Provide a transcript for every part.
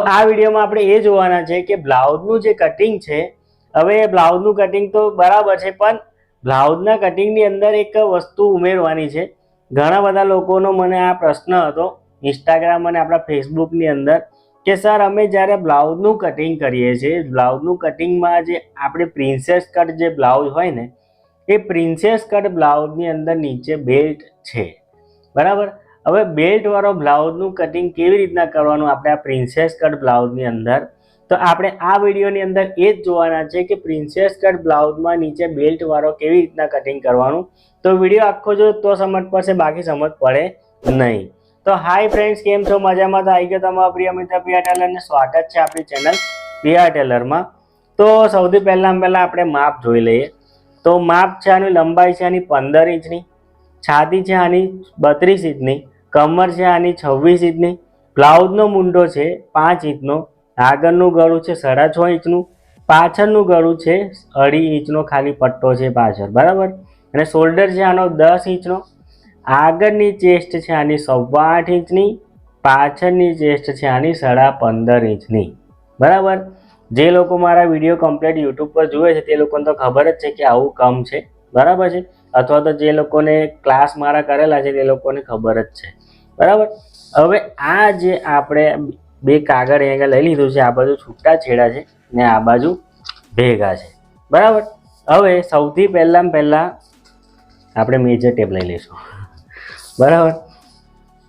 આ વિડીયોમાં આપણે એ જોવાના છે કે બ્લાઉઝનું જે કટિંગ છે, હવે બ્લાઉઝનું કટિંગ તો બરાબર છે, પણ બ્લાઉઝના કટિંગની અંદર એક વસ્તુ ઉમેરવાની છે. ઘણા બધા લોકોનો મને આ પ્રશ્ન હતો ઇન્સ્ટાગ્રામ અને આપણા ફેસબુકની અંદર કે સર અમે જ્યારે બ્લાઉઝનું કટિંગ કરીએ છીએ, બ્લાઉઝનું કટિંગમાં જે આપણે પ્રિન્સેસ કટ જે બ્લાઉઝ હોય ને, એ પ્રિન્સેસ કટ બ્લાઉઝની અંદર નીચે બેલ્ટ છે, બરાબર. હવે બેલ્ટ વાળો બ્લાઉઝનું કટિંગ કેવી રીતના કરવાનું આપણે આ પ્રિન્સેસ કટ બ્લાઉઝની અંદર, તો આપણે આ વિડીયોની અંદર એ જ જોવાના છે કે પ્રિન્સેસ કટ બ્લાઉઝમાં નીચે બેલ્ટ વાળો કેવી રીતના કટિંગ કરવાનું. તો વિડીયો આખો જો તો સમજ પડશે, બાકી સમજ પડે નહીં. તો હાય ફ્રેન્ડ્સ, કેમ છો? મજામાં? તો આવી ગયો તમારા પ્રિય મિત્ર પ્રિયા ટેલરને સ્વાગત છે આપણી ચેનલ પ્રિયા ટેલરમાં. તો સૌથી પહેલાં આપણે માપ જોઈ લઈએ. તો માપ છે આની લંબાઈ છે આની 15 ઇંચની, છાતી છે આની 32 ઇંચની, કમર છે આની 26 ઇંચની, બ્લાઉઝનો મૂંઢો છે 5 ઇંચનો, આગળનું ગળું છે 6.5 ઇંચનું, પાછળનું ગળું છે 2.5 ઇંચનો ખાલી પટ્ટો છે પાછળ, બરાબર. અને શોલ્ડર છે આનો 10 ઇંચનો, આગળની ચેસ્ટ છે આની 8.25 ઇંચની, પાછળની ચેસ્ટ છે આની 15.5 ઇંચની, બરાબર. જે લોકો મારા વિડીયો કમ્પ્લીટ યુટ્યુબ પર જુએ છે તે લોકોને તો ખબર જ છે કે આવું કમ છે, બરાબર છે. અથવા તો જે લોકોને ક્લાસ મારા કરેલા છે તે લોકોને ખબર જ છે, બરાબર. હવે આ જે આપણે બે કાગળ અહીંયા લઈ લીધું છે, આ બાજુ છૂટા છેડા છે ને આ બાજુ ભેગા છે, બરાબર. હવે સૌથી પહેલાં આપણે મેજર ટેપ લઈ લઈશું, બરાબર.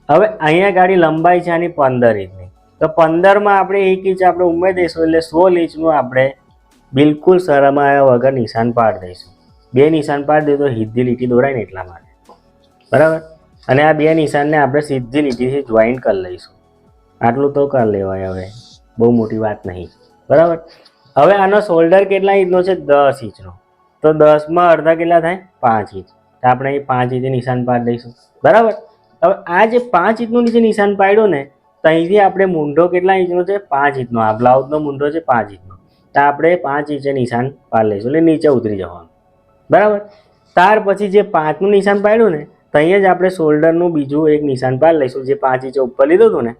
હવે અહીંયા ગાડી લંબાઈ છે આની 15 ઇંચની, તો 15માં આપણે 1 ઇંચ આપણે ઉમેરી દઈશું, એટલે 16 ઇંચનું આપણે બિલકુલ શરમાયા વગર નિશાન પાડી દઈશું. બે નિશાન પાડી દઈએ તો સીધી લીટી દોરાય ને એટલા માટે, બરાબર. અને આ બે નિશાનને આપણે સીધી લીટીથી જોઈન્ટ કરી લઈશું. આટલું તો કરી લેવાય, હવે બહુ મોટી વાત નહીં, બરાબર. હવે આનો શોલ્ડર કેટલા ઇંચનો છે? 10 ઇંચનો. તો 10માં અડધા કેટલા થાય? 5 ઇંચ. તો આપણે એ 5 ઇંચે નિશાન પાડી દઈશું, બરાબર. હવે આ જે 5 ઇંચનું નીચે નિશાન પાડ્યું ને, તો અહીંથી આપણે મૂંઢો કેટલા ઇંચનો છે? 5 ઇંચનો. આ બ્લાઉઝનો મૂંઢો છે 5 ઇંચનો, તો આપણે 5 ઇંચે નિશાન પાડી લઈશું, એટલે નીચે ઉતરી જવાનું, બરાબર. ત્યાર પછી જે 5નું નિશાન પાડ્યું ને, તો અહીંયા જ આપણે શોલ્ડરનું બીજું એક નિશાન પાડી લઈશું. જે 5 ઇંચે ઉપર લીધું હતું ને,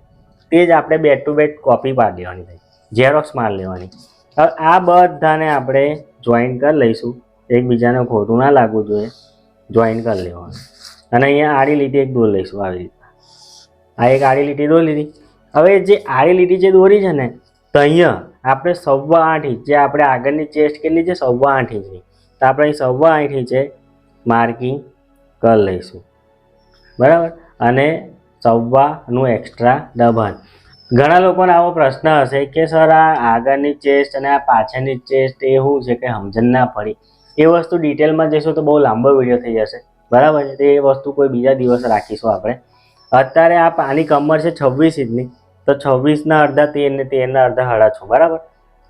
તે જ આપણે બેક ટુ બેક કોપી પાડી દેવાની, ઝેરોક્સ મારી લેવાની. હવે આ બધાને આપણે જોઈન્ટ કરી લઈશું, એકબીજાને ખોટું ના લાગવું જોઈએ, જોઈન્ટ કરી લેવાનું. અને અહીંયા આડી લીટી એક દોરી લઈશું, આવી રીતના. આ એક આડી લીટી દોરી લીધી. હવે જે આડી લીટી જે દોરી છે ને, તો અહીંયા આપણે 8.25 ઇંચ, જે આપણે આગળની ચેસ્ટ કેટલી છે? 8.25 ઇંચની, તો આપણે અહીં 8.25 ઇંચે માર્કિંગ કરી લઈશું, બરાબર. અને 1.25નું એક્સ્ટ્રા દબાણ. ઘણા લોકોને આવો પ્રશ્ન હશે કે સર આ આગળની ચેસ્ટ અને આ પાછળની ચેસ્ટ એ શું છે કે સમજણ ના પડી. એ વસ્તુ ડિટેલમાં જઈશું તો બહુ લાંબો વિડીયો થઈ જશે, બરાબર છે. તો એ વસ્તુ કોઈ બીજા દિવસ રાખીશું આપણે. અત્યારે આની કમર છે 26 ઇંચની, તો 26ના અડધા 13 ને 13ના અડધા 6.5, બરાબર.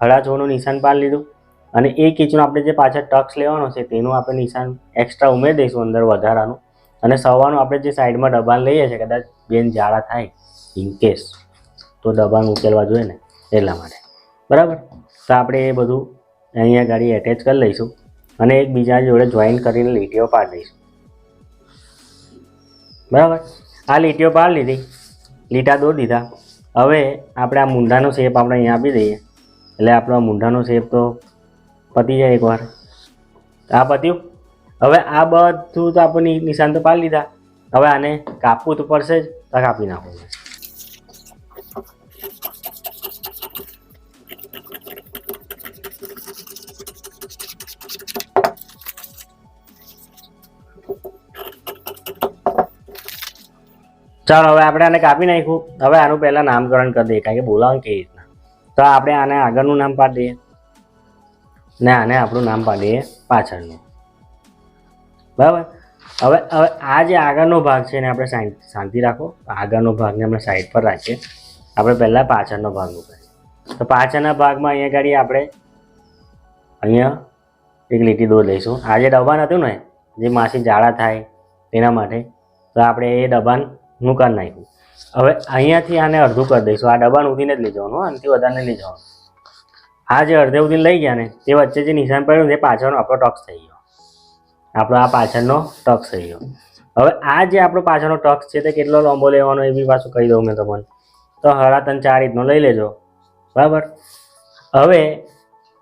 6.5નું નિશાન પાડી લીધું. અને 1 ઇંચનું આપણે જે પાછળ ટક્સ લેવાનો છે તેનું આપણે નિશાન એક્સ્ટ્રા ઉમેરી દઈશું અંદર વધારાનું. અને સવાનું આપણે જે સાઈડમાં દબાણ લઈએ છીએ, કદાચ બેન જાડા થાય ઇનકેસ, તો દબાણ ઉકેલવા જોઈએ ને, એટલા માટે, બરાબર. તો આપણે એ બધું અહીંયા ગાડી એટેચ કરી લઈશું અને એકબીજા જોડે જોઈન્ટ કરીને લીટીઓ પાડી દઈશું, બરાબર. આ લીટીઓ પાડી લીધી, લીટા દોરી દીધા. હવે આપણે આ મૂંઢાનો શેપ આપણે અહીંયા આપી દઈએ, એટલે આપણો મૂંઢાનો શેપ તો પતી જાય એકવાર. આ પત્યું. હવે આ બધું તો આપણે નિશાન તો પાડી લીધા. હવે આને કાપવું તો પડશે જ, તો કાપી નાખવું. ચાલો હવે આપણે આને કાપી નાખ્યું. હવે આનું પહેલાં નામકરણ કરી દઈએ, કારણ કે બોલાવવાનું કેવી રીતના. તો આપણે આને આગળનું નામ પાડી દઈએ ને આને આપણું નામ પાડી દઈએ પાછળનું, બરાબર. હવે આ જે આગળનો ભાગ છે ને આપણે શાંતિ રાખો, આગળનો ભાગને આપણે સાઈડ પર રાખીએ. આપણે પહેલાં પાછળનો ભાગનું કરીએ. તો પાછળના ભાગમાં અહીંયા ગાડી આપણે અહીંયા એક લીટી દોરી લઈશું. આ જે દબાણ હતું ને, જે માસી જાડા થાય તેના માટે, તો આપણે એ દબાણનું કરી નાખ્યું. હવે અહીંયાથી આને અડધું કરી દઈશું. આ દબાણ ઉધીને જ લઈ જવાનું, આનાથી વધારે લઈ જવાનું. આ જે અડધે ઉધીને લઈ ગયા ને, તે વચ્ચે જે નિશાન પડ્યું તે પાછળનો આપણો ટક્સ થઈ ગયો. આપણો આ પાછળનો ટક્સ થઈ ગયો. હવે આ જે આપણો પાછળનો ટક્સ છે તે કેટલો લાંબો લેવાનો એ બી પાછું કહી દઉં મેં તમને. તો 3.5-4 ઇંચનો લઈ લેજો. બરાબર. હવે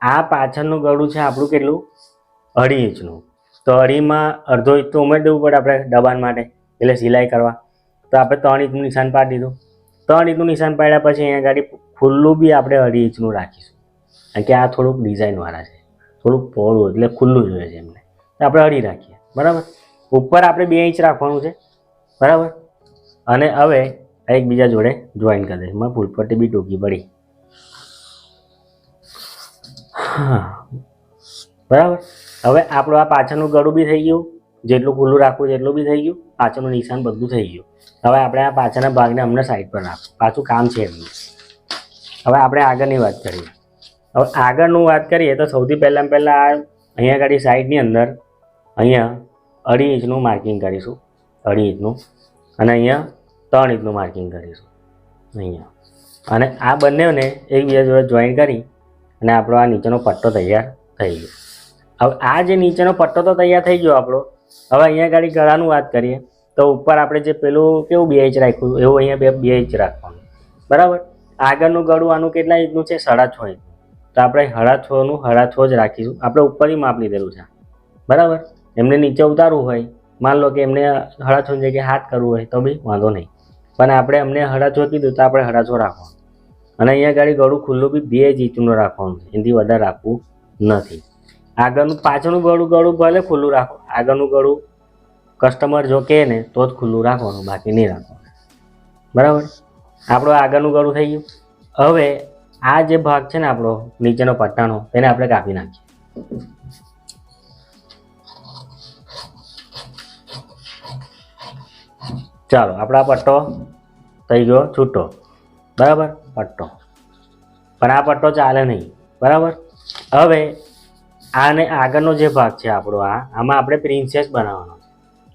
આ પાછળનું ગળું છે આપણું કેટલું, 2.5 ઇંચનું. તો 2.5માં અડધો ઇંચ તો ઉમેરી દેવું પડે આપણે દબાણ માટે, એટલે સિલાઈ કરવા. તો આપણે 3 ઇંચનું નિશાન પાડી દીધું. 3 ઇંચનું નિશાન પાડ્યા પછી અહીંયા ગાડી ખુલ્લું બી આપણે 2.5 ઇંચનું રાખીશું, કારણ કે આ થોડુંક ડિઝાઇનવાળા છે, થોડુંક પહોળું એટલે ખુલ્લું જોઈએ છે એમને, તો આપણે 2.5 રાખીએ. બરાબર. ઉપર આપણે 2 ઇંચ રાખવાનું છે. બરાબર. અને હવે એકબીજા જોડે જોઈન કરી દઈશું. એમાં ફૂલપટ્ટી બી ટૂંકી પડી. બરાબર. હવે આપણું આ પાછળનું ગળું બી થઈ ગયું, જેટલું ખુલ્લું રાખવું જેટલું બી થઈ ગયું, પાછળનું નિશાન બધું થઈ ગયું. હવે આપણે આ પાછળના ભાગને અમને સાઈડ પર રાખવું, પાછું કામ છે એમનું. હવે આપણે આગળની વાત કરીએ. હવે આગળનું વાત કરીએ તો સૌથી પહેલાં અહીંયા ગાડી સાઈડની અંદર અહીંયા 2.5 ઇંચનું માર્કિંગ કરીશું, 2.5 ઇંચનું. અને અહીંયા 3 ઇંચનું માર્કિંગ કરીશું અહીંયા. અને આ બંનેને એકબીજા જોડે જોઈન કરી અને આપણો આ નીચેનો પટ્ટો તૈયાર થઈ ગયો. હવે આ જે નીચેનો પટ્ટો તો તૈયાર થઈ ગયો આપણો. હવે અહીંયા ગાડી ગળાનું વાત કરીએ તો ઉપર આપણે જે પેલું કેવું 2 ઇંચ રાખ્યું એવું અહીંયા 2 ઇંચ રાખવાનું. બરાબર. આગળનું ગળું આનું કેટલા ઇંચનું છે, 6.5 ઇંચ. તો આપણે 6.5 જ રાખીશું. આપણે ઉપરથી માપ લીધેલું છે. બરાબર. એમને નીચે ઉતારવું હોય, માન લો કે એમને 6.5 જગ્યાએ હાથ કરવું હોય તો બી વાંધો નહીં, પણ આપણે અમને 6.5 કીધું તો આપણે 6.5 રાખવાનું. અને અહીંયા ગાડી ગળું ખુલ્લું બી 2 જ ઇંચનું રાખવાનું છે, એનાથી વધારે રાખવું નથી. આગળનું પાછળનું ગળું ભલે ખુલ્લું રાખો, આગળનું ગળું કસ્ટમર જો કહે ને તો જ ખુલ્લું રાખવાનું, બાકી નહીં રાખવાનું. બરાબર. આપણું આગળનું ગળું થઈ ગયું. હવે આ જે ભાગ છે ને આપણો નીચેનો પટ્ટાનો, તેને આપણે કાપી નાખીએ. ચાલો, આપણા પટ્ટો થઈ ગયો છૂટો. બરાબર. પટ્ટો, પણ આ પટ્ટો ચાલે નહીં. બરાબર. હવે આને આગળનો જે ભાગ છે આપણો, આમાં આપણે પ્રિન્સેસ બનાવવાનો છે.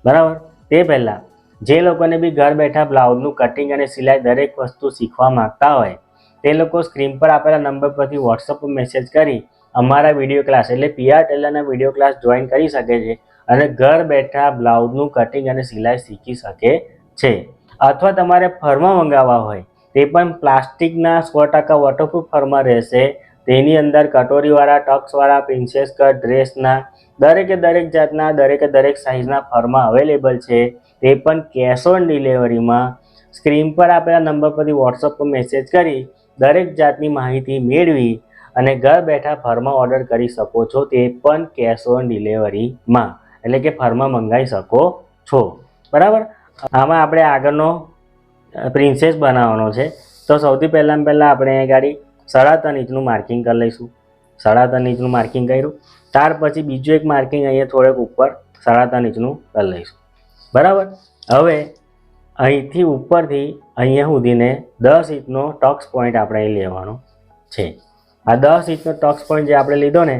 બરાબર. તે પહેલાં જે લોકોને બી ઘર બેઠા બ્લાઉઝનું કટિંગ અને સિલાઈ દરેક વસ્તુ શીખવા માંગતા હોય તે લોકો સ્ક્રીન પર આપેલા નંબર પરથી વોટ્સઅપ પર મેસેજ કરી અમારા વિડીયો ક્લાસ એટલે PR ટેલરના વિડીયો ક્લાસ જોઈન કરી શકે છે અને ઘર બેઠા બ્લાઉઝનું કટિંગ અને સિલાઈ શીખી શકે છે. અથવા તમારે ફરમાં મંગાવવા હોય તે પણ પ્લાસ્ટિકના 100% વોટરપ્રૂફ ફરમાં રહેશે. તેની અંદર કટોરીવાળા, ટક્સવાળા, પ્રિન્સેસ કટ, ડ્રેસના દરેક જાતના દરેક સાઇઝના ફરમાં અવેલેબલ છે. તે પણ કેશ ઓન ડિલિવરીમાં સ્ક્રીન પર આપેલા નંબર પરથી વોટ્સઅપ પર મેસેજ કરી દરેક જાતની માહિતી મેળવી અને ઘર બેઠા ફરમાં ઓર્ડર કરી શકો છો. તે પણ કેશ ઓન ડિલિવરીમાં, એટલે કે ફરમાં મંગાવી શકો છો. બરાબર. આમાં આપણે આગળનો પ્રિન્સેસ બનાવવાનો છે. તો સૌથી પહેલાં આપણે એ ગાડી 3.5 ઇંચનું માર્કિંગ કરી લઈશું. 3.5 ઇંચનું માર્કિંગ કર્યું. ત્યાર પછી બીજું એક માર્કિંગ અહીંયા થોડેક ઉપર 3.5 ઇંચનું કરી લઈશું. બરાબર. હવે અહીંથી ઉપરથી અહીંયા સુધીને 10 ઇંચનો ટક્સ પોઈન્ટ આપણે લેવાનો છે. આ 10 ઇંચનો ટક્સ પોઈન્ટ જે આપણે લીધો ને,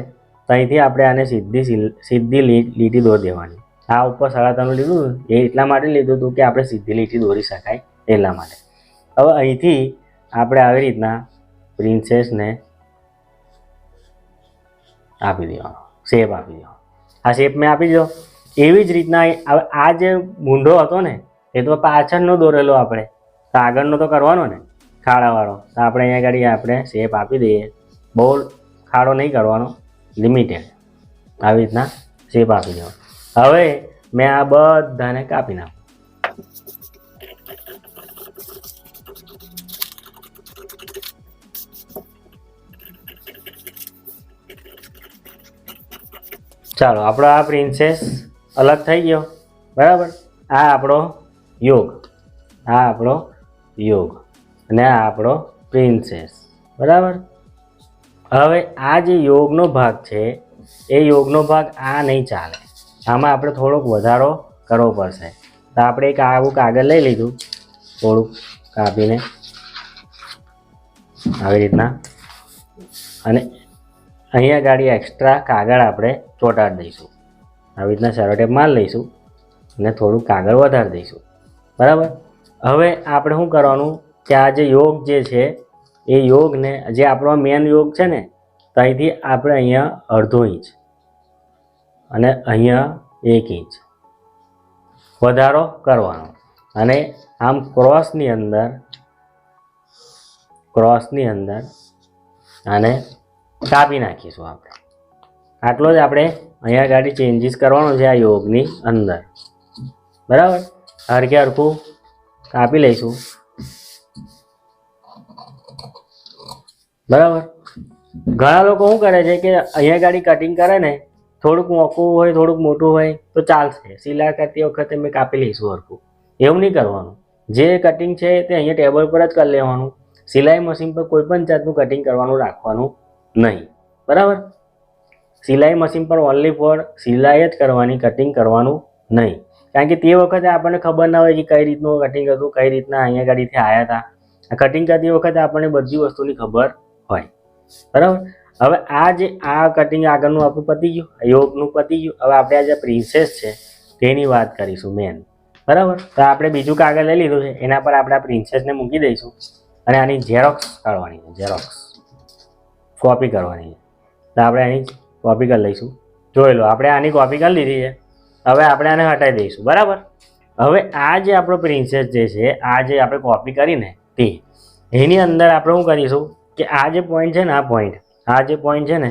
તો અહીંથી આપણે આને સીધી લીટી દોરી દેવાની. આ ઉપર 3.5નું લીધું એ એટલા માટે લીધું હતું કે આપણે સીધી લીટી દોરી શકાય એટલા માટે. હવે અહીંથી આપણે આવી રીતના પ્રિન્સેસને આપી દેવાનો, શેપ આપી દેવાનો. આ શેપ મેં આપી દીધો. એવી જ રીતના હવે આ જે મૂંઢો હતો ને એ તો પાછળનો દોરેલો આપણે, તો આગળનો તો કરવાનો ને ખાડાવાળો. તો આપણે અહીંયા આગળ આપણે શેપ આપી દઈએ. બહુ ખાડો નહીં કરવાનો, લિમિટેડ. આવી રીતના શેપ આપી દેવાનો. હવે મેં આ બધાને કાપી નાખું. ચાલો, આપણો આ પ્રિન્સેસ અલગ થઈ ગયો. બરાબર. આ આપણો યોગ, અને આ આપણો પ્રિન્સેસ. બરાબર. હવે આ જે યોગનો ભાગ છે એ યોગનો ભાગ આ નહીં ચાલે, આમાં આપણે થોડોક વધારો કરવો પડશે. તો આપણે એક આવું કાગળ લઈ લીધું, થોડુંક કાપીને આવી રીતના, અને અહીંયા ગાડી એક્સ્ટ્રા કાગળ આપણે ચોંટાડી દઈશું. આવી રીતના સેલોટેપ માર લઈશું અને થોડું કાગળ વધારી દઈશું. બરાબર. હવે આપણે શું કરવાનું કે આ જે યોગ જે છે એ યોગને, જે આપણો મેન યોગ છે ને, તો અહીંથી આપણે અહીંયા 1/2 ઇંચ અને અહીંયા 1 ઇંચ વધારો કરવાનો. અને આમ ક્રોસની અંદર આને કાપી નાખીશું આપણે. આટલો જ આપણે અહીંયા ગાડી ચેન્જીસ કરવાનો છે આ યોગની અંદર. બરાબર, હરખે હરખું કાપી લઈશું. બરાબર, ઘણા લોકો શું કરે છે કે અહીંયા ગાડી કટિંગ કરે ને, થોડુંક મોટું હોય થોડુંક મોટું હોય તો ચાલશે, સિલાઈ કરતી વખતે મેં કાપી લઈશું હરખું. એવું નહીં કરવાનું. જે કટિંગ છે તે અહીંયા ટેબલ પર જ કરી લેવાનું. સિલાઈ મશીન પર કોઈ પણ જાતનું કટિંગ કરવાનું રાખવાનું નહીં. બરાબર, સિલાઈ મશીન પર ઓનલી ફોર સિલાઈ જ કરવાની, કટિંગ કરવાનું નહીં. કારણ કે તે વખતે આપણને ખબર ના હોય કે કઈ રીતનું કટિંગ હતું, કઈ રીતના અહીંયા ગાડીથી આવ્યા હતા. કટિંગ કરતી વખતે આપણને બધી વસ્તુની ખબર હોય. બરાબર, હવે આ કટિંગ આગળનું આપણું પતી ગયું, યોગનું પતી ગયું. હવે આપણે આ જે પ્રિન્સેસ છે તેની વાત કરીશું મેન. બરાબર, તો આપણે બીજું કાગળ લઈ લીધું છે, એના પર આપણે આ પ્રિન્સેસને મૂકી દઈશું અને આની ઝેરોક્સ કાઢવાની છે, ઝેરોક્સ કોપી કરવાની છે. તો આપણે આની કોપી કરી લઈશું. જોઈ લો, આપણે આની કોપી કરી લીધી છે. હવે આપણે આને હટાવી દઈશું. બરાબર, હવે આ જે આપણો પ્રિન્સેસ જે છે, આ જે આપણે કોપી કરીને તે એની અંદર આપણે શું કરીશું કે આ જે પોઈન્ટ છે ને, આ જે પોઈન્ટ છે ને,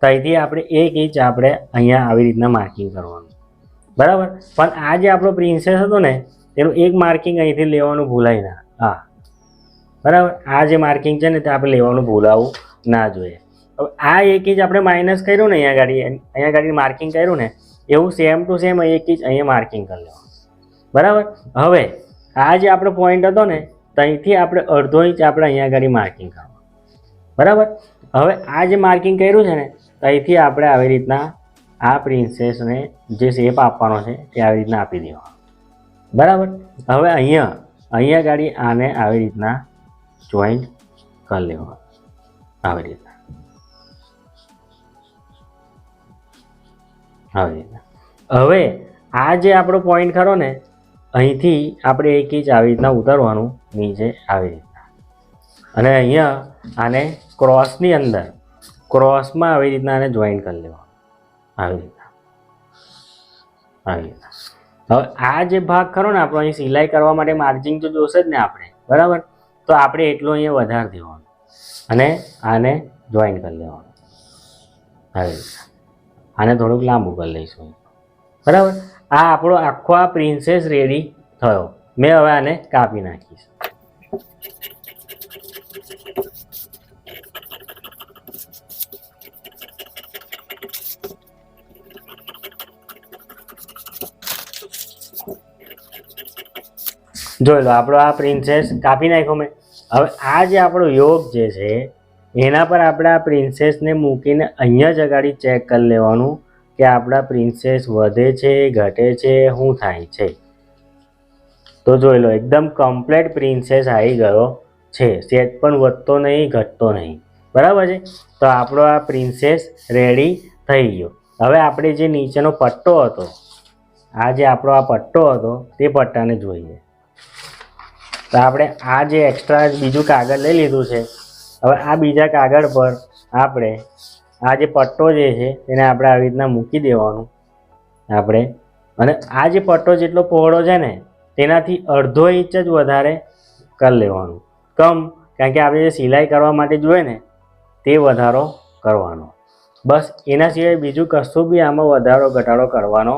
ત્યાંથી આપણે 1 ઇંચ આપણે અહીંયા આવી રીતના માર્કિંગ કરવાનું. બરાબર, પણ આ જે આપણો પ્રિન્સેસ હતો ને તેનું એક માર્કિંગ અહીંથી લેવાનું ભૂલાય ના. હા, બરાબર, આ જે માર્કિંગ છે ને તે આપણે લેવાનું ભૂલાવું ના જોઈએ. હવે આ 1 ઇંચ આપણે માઇનસ કર્યું ને, અહીંયા ગાડી માર્કિંગ કર્યું ને, એવું સેમ ટુ સેમ 1 ઇંચ અહીંયા માર્કિંગ કરી લેવાનું. બરાબર, હવે આ જે આપણો પોઈન્ટ હતો ને ત્યાંથી આપણે અડધો ઇંચ આપણે અહીંયા ગાડી માર્કિંગ કરવાનું. બરાબર, હવે આ જે માર્કિંગ કર્યું છે ને ત્યાંથી આપણે આવી રીતના આ પ્રિન્સેસને જે શેપ આપવાનો છે તે આવી રીતના આપી દેવાનો. બરાબર, હવે અહીંયા ગાડી આને આવી રીતના જોઈન્ટ કરી લેવાનું. આવી રીતના હવે આ જે આપણો પોઈન્ટ ખરો ને અહીંથી આપણે 1 ઇંચ આવી રીતના ઉતારવાનું નીચે આવી રીતના, અને અહીંયા આને ક્રોસની અંદર ક્રોસમાં આવી રીતના આને જોઈન્ટ કરી લેવાનું. આવી રીતના. હવે આ જે ભાગ ખરો ને આપણો અહીં સિલાઈ કરવા માટે માર્જિંગ તો જોશે જ ને આપણે. બરાબર, તો આપણે એટલું અહીંયા વધારી દેવાનું અને આને જોઈન્ટ કરી લેવાનું. આવી રીતના આને થોડુંક લાંબુ કરી લઈશું. બરાબર, આ આપણો આખો આ પ્રિન્સેસ રેડી થયો. મેં હવે આને કાપી નાખીશ. જોઈ લો, આપણો આ પ્રિન્સેસ કાપી નાખ્યો મેં. હવે આ જે આપણો યોગ જે છે એના પર આપણે આ પ્રિન્સેસને મૂકીને અહીંયા જ અગાડી ચેક કરી લેવાનું કે આપણા પ્રિન્સેસ વધે છે, ઘટે છે, શું થાય છે. તો જોઈ લો, એકદમ કમ્પ્લીટ પ્રિન્સેસ આવી ગયો છે. સેટ પણ વધતો નહીં, ઘટતો નહીં. બરાબર છે, તો આપણો આ પ્રિન્સેસ રેડી થઈ ગયો. હવે આપણે જે નીચેનો પટ્ટો હતો, આ જે આપણો આ પટ્ટો હતો તે પટ્ટાને જોઈએ. તો આપણે આ જે એક્સ્ટ્રા બીજું કાગળ લઈ લીધું છે. હવે આ બીજા કાગળ પર આપણે આ જે પટ્ટો જે છે તેને આપણે આવી રીતના મૂકી દેવાનું આપણે. અને આ જે પટ્ટો જેટલો પહોળો છે ને તેનાથી અડધો ઇંચ જ વધારે કરી લેવાનું. કારણ કે આપણે જે સિલાઈ કરવા માટે જોઈએ ને તે વધારો કરવાનો. બસ, એના સિવાય બીજું કશું બી આમાં વધારો ઘટાડો કરવાનો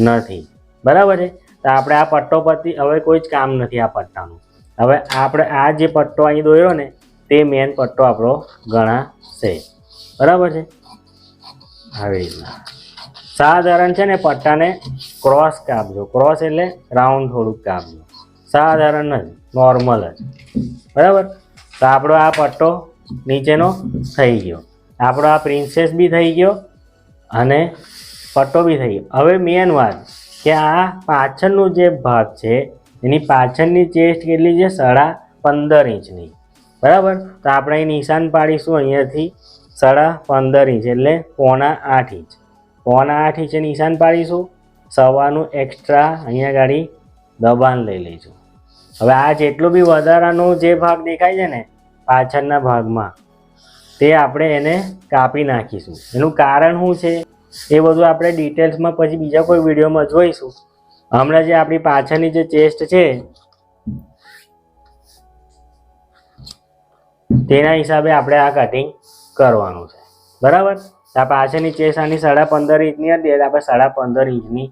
નથી. બરાબર છે, તો આપણે આ પટ્ટો પરથી હવે કોઈ જ કામ નથી આ પટ્ટાનું. હવે આપણે આ જે પટ્ટો અહીં દોર્યો ને તે મેન પટ્ટો આપણો ગણાશે. બરાબર છે, આવી રીતના સાધારણ છે ને પટ્ટાને ક્રોસ કાપજો. ક્રોસ એટલે રાઉન્ડ થોડુંક કાપજો, સાધારણ જ, નોર્મલ જ. બરાબર, તો આપણો આ પટ્ટો નીચેનો થઈ ગયો. આપણો આ પ્રિન્સેસ બી થઈ ગયો અને પટ્ટો બી થઈ ગયો. હવે મેન વાત કે આ પાછળનું જે ભાગ છે એની પાછળની ચેસ્ટ કેટલી છે? 15.5 ઇંચની. બરાબર, તો આપણે અહીં નિશાન પાડીશું અહીંયાથી 15.5 ઇંચ એટલે 7.25 ઇંચ. 7.25 ઇંચે નિશાન પાડીશું. સવાનું એક્સ્ટ્રા અહીંયા ગાડી દબાણ લઈ લઈશું. હવે આ જેટલું બી વધારાનો જે ભાગ દેખાય છે ને પાછળના ભાગમાં તે આપણે એને કાપી નાખીશું. એનું કારણ શું છે એ બધું આપણે ડિટેલ્સમાં પછી બીજા કોઈ વિડીયોમાં જોઈશું. હમણાં જે આપણી પાછળની જે ચેસ્ટ છે તેના હિસાબે આપણે આ કટિંગ કરવાનું છે, બરાબર. તો આ પાછળની ચેસ આની 15.5 ઇંચની હતી, આપણે 15.5 ઇંચની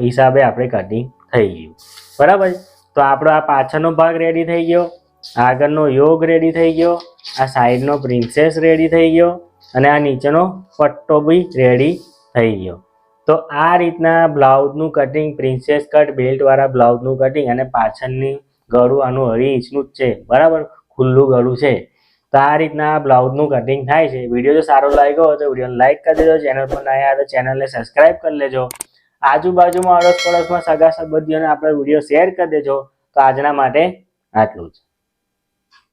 હિસાબે આપણે કટિંગ થઈ ગયું, બરાબર. તો આપણો આ પાછળનો ભાગ રેડી થઈ ગયો, આગળનો યોગ રેડી થઈ ગયો, આ સાઈડનો પ્રિન્સેસ રેડી થઈ ગયો અને આ નીચેનો પટ્ટો બી રેડી થઈ ગયો. તો આ રીતના બ્લાઉઝનું કટિંગ, પ્રિન્સેસ કટ બેલ્ટવાળા બ્લાઉઝનું કટિંગ અને પાછળની ગળું આનું 2.5 ઇંચનું જ છે, બરાબર, ખુલ્લું ગળું છે. તો આ રીતના બ્લાઉઝનું કટિંગ થાય છે. વિડીયો જો સારો લાગ્યો હોય તો વિડીયોને લાઈક કરી દેજો, ચેનલ પર નયા આવે તો ચેનલને સબસ્ક્રાઈબ કરી લેજો, આજુબાજુમાં અડોસ પડોશમાં સગા સંબંધીઓને આપણે વિડીયો શેર કરી દેજો. તો આજના માટે આટલું જ.